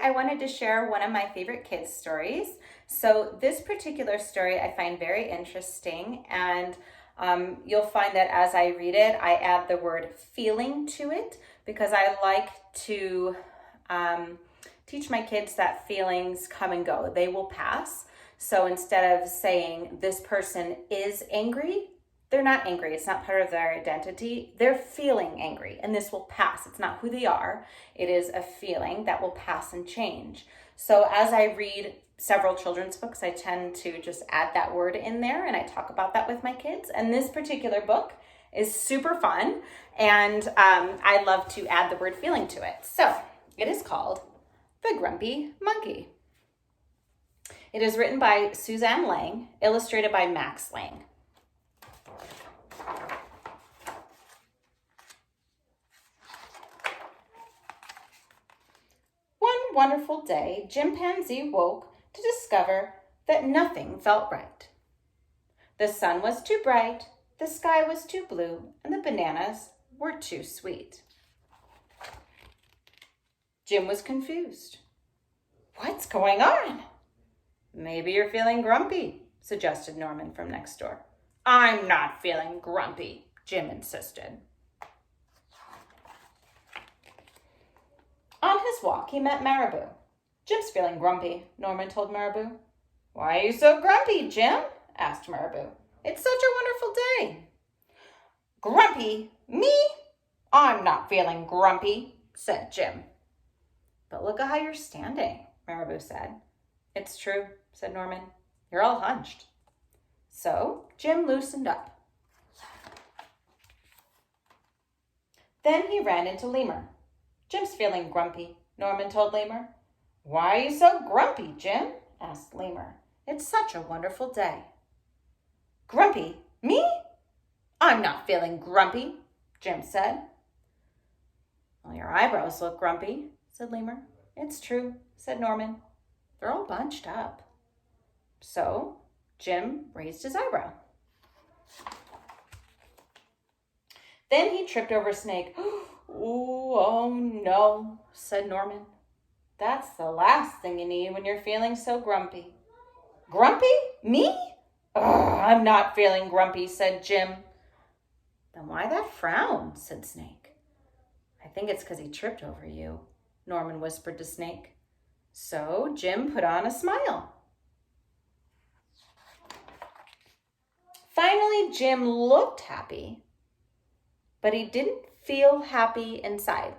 I wanted to share one of my favorite kids' stories. So this particular story I find very interesting, and you'll find that as I read it, I add the word feeling to it because I like to teach my kids that feelings come and go. They will pass. So instead of saying this person is angry, they're not angry. It's not part of their identity. They're feeling angry, and this will pass. It's not who they are. It is a feeling that will pass and change. So as I read several children's books, I tend to just add that word in there, and I talk about that with my kids. And this particular book is super fun, and I love to add the word feeling to it. So it is called The Grumpy Monkey. It is written by Susanne Lang, illustrated by Max Lang. One wonderful day, Chimpanzee woke to discover that nothing felt right. The sun was too bright, the sky was too blue, and the bananas were too sweet. Jim was confused. What's going on? Maybe you're feeling grumpy, suggested Norman from next door. I'm not feeling grumpy, Jim insisted. On his walk, he met Marabou. Jim's feeling grumpy, Norman told Marabou. Why are you so grumpy, Jim? Asked Marabou. It's such a wonderful day. Grumpy? Me? I'm not feeling grumpy, said Jim. But look at how you're standing, Marabou said. It's true, said Norman. You're all hunched. So Jim loosened up. Then he ran into Lemur. Jim's feeling grumpy, Norman told Lemur. Why are you so grumpy, Jim? Asked Lemur. It's such a wonderful day. Grumpy? Me? I'm not feeling grumpy, Jim said. Well, your eyebrows look grumpy, said Lemur. It's true, said Norman. They're all bunched up. So Jim raised his eyebrow. Then he tripped over a snake. Ooh, oh no, said Norman. That's the last thing you need when you're feeling so grumpy. Grumpy? Me? I'm not feeling grumpy, said Jim. Then why that frown, said Snake. I think it's because he tripped over you, Norman whispered to Snake. So Jim put on a smile. Finally, Jim looked happy, but he didn't feel happy inside.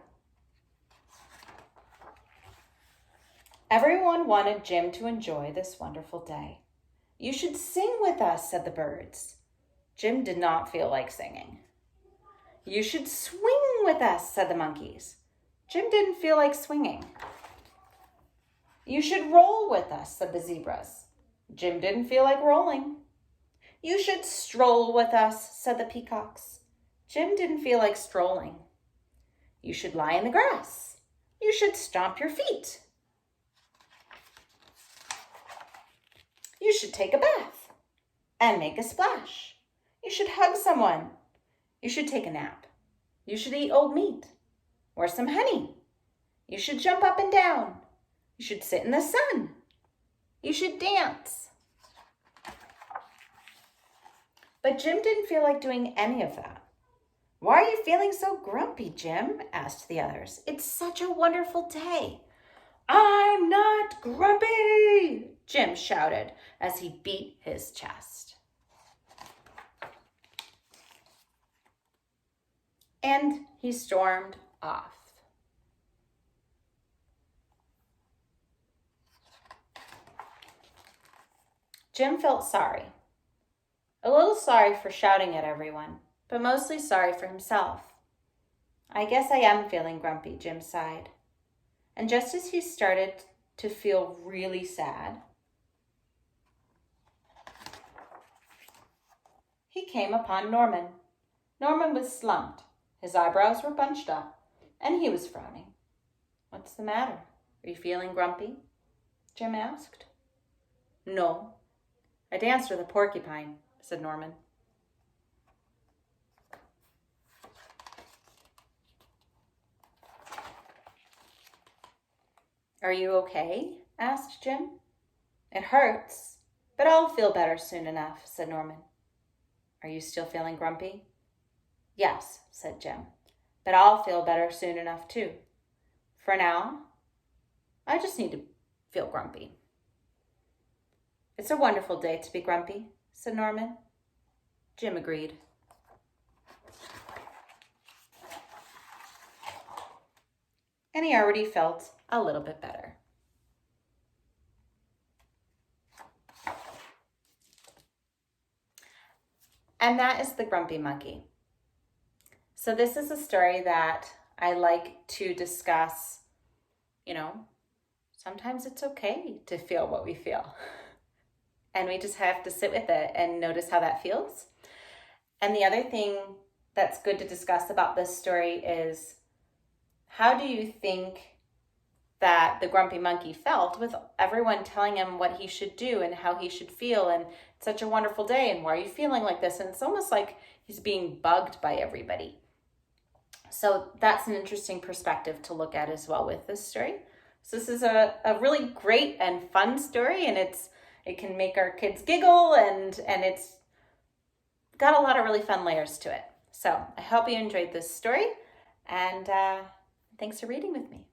Everyone wanted Jim to enjoy this wonderful day. You should sing with us, said the birds. Jim did not feel like singing. You should swing with us, said the monkeys. Jim didn't feel like swinging. You should roll with us, said the zebras. Jim didn't feel like rolling. You should stroll with us, said the peacocks. Jim didn't feel like strolling. You should lie in the grass. You should stomp your feet. You should take a bath and make a splash. You should hug someone. You should take a nap. You should eat old meat or some honey. You should jump up and down. You should sit in the sun. You should dance. But Jim didn't feel like doing any of that. Why are you feeling so grumpy, Jim? Asked the others. It's such a wonderful day. I'm not grumpy, Jim shouted as he beat his chest. And he stormed off. Jim felt sorry. A little sorry for shouting at everyone, but mostly sorry for himself. I guess I am feeling grumpy, Jim sighed. And just as he started to feel really sad, he came upon Norman. Norman was slumped. His eyebrows were bunched up, and he was frowning. What's the matter? Are you feeling grumpy? Jim asked. No. I danced with a porcupine, said Norman. Are you okay? Asked Jim. It hurts, but I'll feel better soon enough, said Norman. Are you still feeling grumpy? Yes, said Jim, but I'll feel better soon enough too. For now, I just need to feel grumpy. It's a wonderful day to be grumpy, said Norman. Jim agreed. And he already felt a little bit better. And that is the Grumpy Monkey. So this is a story that I like to discuss. Sometimes it's okay to feel what we feel. And we just have to sit with it and notice how that feels. And the other thing that's good to discuss about this story is, how do you think that the grumpy monkey felt with everyone telling him what he should do and how he should feel, and it's such a wonderful day, and why are you feeling like this? And it's almost like he's being bugged by everybody. So that's an interesting perspective to look at as well with this story. So this is a really great and fun story, and it can make our kids giggle, and it's got a lot of really fun layers to it. So I hope you enjoyed this story, and thanks for reading with me.